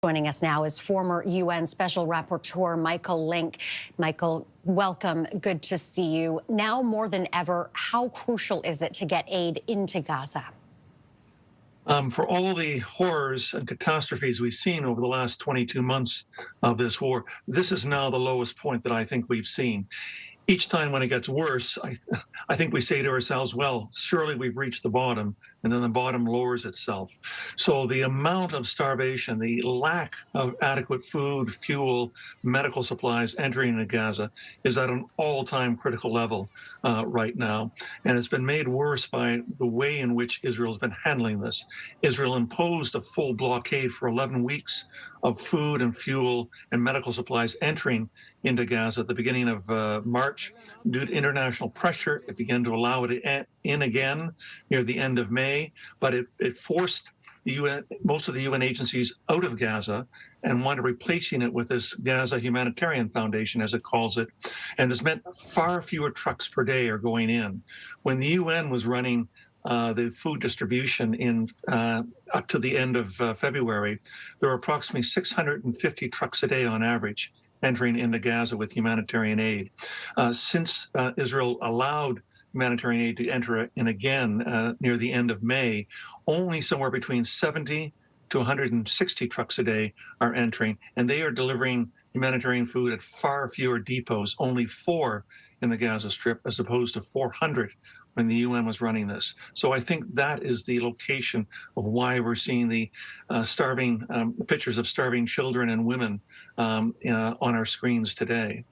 Joining us now is former UN Special Rapporteur Michael Lynk. Michael, welcome. Good to see you. Now more than ever, how crucial is it to get aid into Gaza? For all the horrors and catastrophes we've seen over the last 22 months of this war, this is now the lowest point that I think we've seen. Each time when it gets worse, I think we say to ourselves, well, surely we've reached the bottom, and then the bottom lowers itself. So the amount of starvation, the lack of adequate food, fuel, medical supplies entering into Gaza is at an all-time critical level right now. And it's been made worse by the way in which Israel's been handling this. Israel imposed a full blockade for 11 weeks of food and fuel and medical supplies entering into Gaza at the beginning of March. Due to international pressure, it began to allow it in again near the end of May, but it forced the UN, most of the UN agencies out of Gaza and wanted replacing it with this Gaza Humanitarian Foundation, as it calls it, and has meant far fewer trucks per day are going in. When the UN was running the food distribution in up to the end of February, there were approximately 650 trucks a day on average entering into Gaza with humanitarian aid. Since Israel allowed humanitarian aid to enter in again near the end of May, only somewhere between 70 to 160 trucks a day are entering, and they are delivering humanitarian food at far fewer depots, only 4 in the Gaza Strip, as opposed to 400 when the UN was running this. So I think that is the location of why we're seeing the starving pictures of starving children and women on our screens today.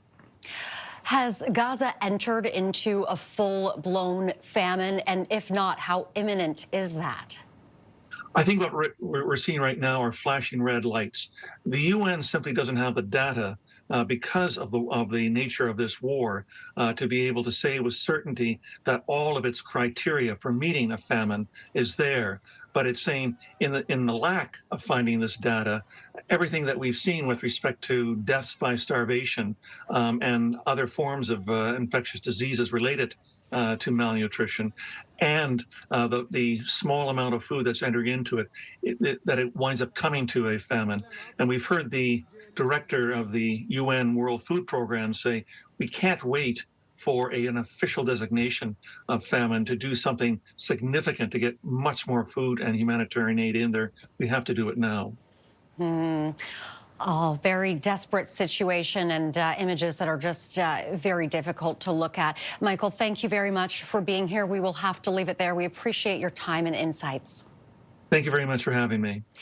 Has Gaza entered into a full-blown famine? And if not, how imminent is that? I think what we're seeing right now are flashing red lights. The UN simply doesn't have the data because of the nature of this war to be able to say with certainty that all of its criteria for meeting a famine is there. But it's saying in the lack of finding this data, everything that we've seen with respect to deaths by starvation and other forms of infectious diseases related to malnutrition, and the small amount of food that's entering into it, that it winds up coming to a famine. And we've heard the director of the UN World Food Program say, we can't wait for an official designation of famine to do something significant to get much more food and humanitarian aid in there. We have to do it now. Oh, very desperate situation and images that are just very difficult to look at. Michael, thank you very much for being here. We will have to leave it there. We appreciate your time and insights. Thank you very much for having me.